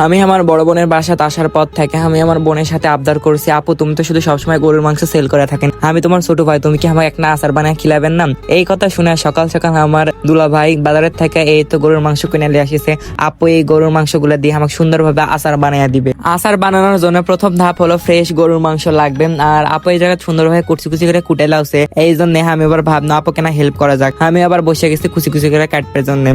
আমি আমার বড় বোনের বাসাতে আসার পর থেকে আমি আমার বোনের সাথে আবদার করছি, আপু তুমি তো শুধু সবসময় গরুর মাংস সেল করে থাকেন, আমি তোমার ছোট ভাই, তুমি কি আমাকে একটা আচার বানায় খিলাবেন না? এই কথা শুনে সকাল সকাল আমার দুলা ভাই বাজারের থেকে এই তো গরুর মাংস কিনে নিয়ে আসিছে। আপু এই গরুর মাংসগুলো দিয়ে আমাকে সুন্দরভাবে আচার বানিয়ে দিবে। আচার বানানোর জন্য প্রথম ধাপ হলো ফ্রেশ গরুর মাংস লাগবে, আর আপু এই জায়গায় সুন্দরভাবে কুচি কুচি করে কুটে লাউছে। এই জন্য আমি আবার ভাবনা আপু কেনা হেল্প করা যাক, আমি আবার বসে গেছি কুচি কুচি করে কাটবার জন্য।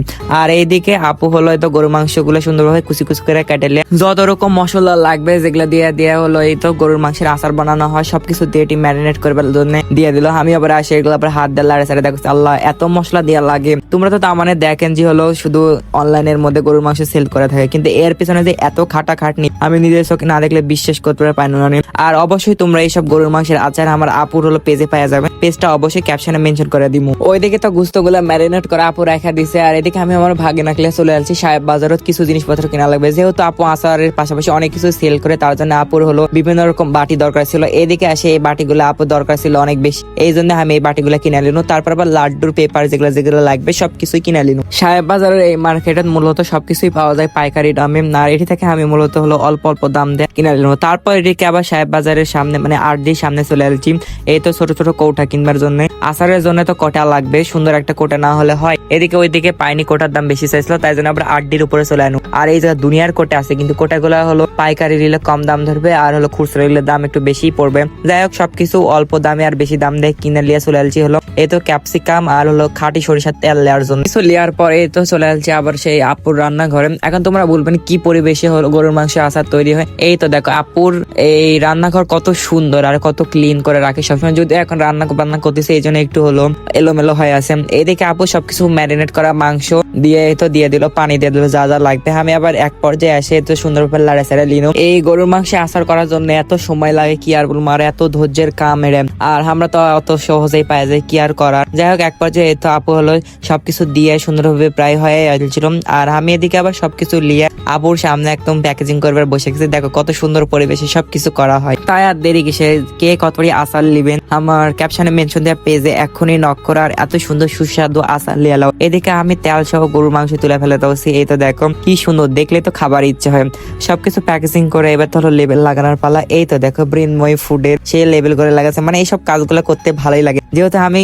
আর এইদিকে আপু হলো এই তো গরুর মাংসগুলো সুন্দরভাবে কুচি কুচি করে কাটেলে যত রকম মশলা লাগবে যেগুলো দিয়ে হলো এই তো গরুর মাংসের আচার বানানো হয় সবকিছু দিয়ে ম্যারিনেট করবার জন্য দিয়ে দিল। আমি আবার আসে এগুলো আবার হাত দিয়ে লাড়ে সাড়ে দেখছি, আল্লাহ এত মশলা দেওয়া লাগে। তোমরা তো তার মানে দেখেন যে হলো শুধু অনলাইনের মধ্যে গরুর মাংস সেল করে থাকে, কিন্তু এর পিছনে যে এত খাটাখাটনি আমি নিজের চোখে না দেখলে বিশ্বাস করতে পারি না। আর অবশ্যই তোমরা এইসব গরুর মাংসের আচার আমার আপুর হলো পেজে পাওয়া যাবে, পেজটা অবশ্যই ক্যাপশনে মেনশন করে দিব। ওইদিকে তো গুস্তগুলো ম্যারিনেট করে আপু রেখা দিছে, আর এদিকে আমি আমার ভাগে নাকলে চলে আসছি সাহেব বাজারত কিছু জিনিসপত্র কেনা লাগবে, যেহেতু আপু আচারের পাশাপাশি অনেক কিছু সেল করে, তার জন্য আপুর হলো বিভিন্ন রকম বাটি দরকার ছিল। এদিকে আসে এই বাটিগুলো আপুর দরকার ছিল অনেক বেশি, এই জন্য আমি এই বাটিগুলো কিনে নিলাম। তারপর আবার লাড্ডুর পেপার যেগুলো যেগুলো লাগবে সবকিছুই কিনে নিলাম। সাহেব বাজারের এই মার্কেটে মূলত সবকিছুই পাওয়া যায় পাইকারি দামে, আর এটি থেকে আমি মূলত হলো অল্প অল্প দাম দিয়ে কিনে নিলাম। তারপর এটিকে আবার সাহেব বাজারের সামনে মানে আরডির সামনে চলে আসছি এই তো ছোট ছোট কৌটা কিনবার জন্য। আচারের জন্য তো কোটা লাগবে, সুন্দর একটা কোটা না হলে হয়। এদিকে ওইদিকে পাইনি কোটার দাম বেশি চাইছিল, তাই জন্য আবার আরডির উপরে চলে আনো। আর এই যে দুনিয়ার কোটা আছে, কিন্তু কোটাগুলো হলো পাইকারি নিলে কম দাম ধরবে, আর হলো খুচরা নিলে দাম একটু বেশি পড়বে। যাই হোক সবকিছু অল্প দামে আর বেশি দাম দিয়ে কিনে নিয়ে চলে আসছি হলো এই তো ক্যাপসিকাম আর হলো খাঁটি সরিষার তেল নেওয়ার জন্য। কিছু নেওয়ার পরে তো চলে আসছি আবার সেই আপুর রান্নাঘরে। এখন তোমরা বলবেন কি পরিবেশে হলো গরুর মাংস আচার তৈরি হয়। এই তো দেখো আপুর এই রান্নাঘর কত সুন্দর আর কত ক্লিন করে রাখে সবসময়, যদি এখন রান্না করতেছে এই জন্য একটু হলো এলোমেলো হয়ে আছে। এইদিকে আপু সবকিছু ম্যারিনেট করা মাংস দিয়ে তো দিয়ে দিল, পানি দিয়ে দিল যা যা লাগবে। আমি আবার এক পর্যায়ে এসে তো সুন্দরভাবে লাড়ে সাড়ে লিনো। এই গরুর মাংসে আচার করার জন্য এত সময় লাগে কি আর বলবো, আর এত ধৈর্যের কাম এর, আর আমরা তো অত সহজেই পাই যায় কি আর করার। যাই হোক এক পর্যায়ে তো আপু হলো সবকিছু দিয়ে সুন্দরভাবে প্রায় হয়ে আসছিল, আর আমি এদিকে আবার সবকিছু নিয়ে আপুর সামনে একদম প্যাকেজিং করবার বসে গেছি। দেখো কত সুন্দর পরিবেশে সবকিছু করা হয়। তাই আর দেরি কিসে, কে কতটি আচার নিবেন আমার ক্যাপশনে মেনশন দেওয়া পেজে এখনই নক করা, আর এত সুন্দর সুস্বাদু আচার লিয়ে লাও। এদিকে আমি তেল সহ গরুর মাংস তুলে ফেলে দিচ্ছি। এই তো দেখো কি সুন্দর, দেখলে তো খাবার ইচ্ছে হয়। সবকিছু প্যাকেজিং করে এবার তো হলো লেবেল লাগানোর পালা। এই তো দেখো ব্রিনময় ফুডের সে লেবেল করে লাগাচ্ছে, মানে এইসব কাজগুলো করতে ভালোই লাগে, যেহেতু আমি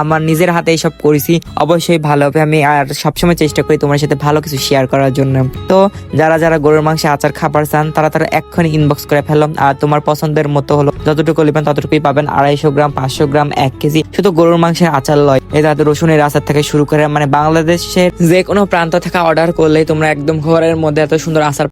আমার নিজের হাতে এইসব করেছি অবশ্যই ভালো হবে। আমি আর সবসময় চেষ্টা করি তোমার সাথে ভালো কিছু শেয়ার করার জন্য। তো যারা যারা গরুর মাংসে আচার খাবার চান তারা এক্ষুনি ইনবক্স করে ফেললাম, আর তোমার পছন্দের মতো হলো যতটুকু নেবেন ততটুকুই পাবেন। 250 গ্রাম 500 গ্রাম 1 কেজি শুধু গরুর মাংসের আচার লয়, এই তাতে রসুনের আচার থেকে শুরু করে মানে বাংলাদেশের যে কোনো প্রান্ত থেকে অর্ডার করলেই তোমরা একদম ঘরের মধ্যে এত সুন্দর আচার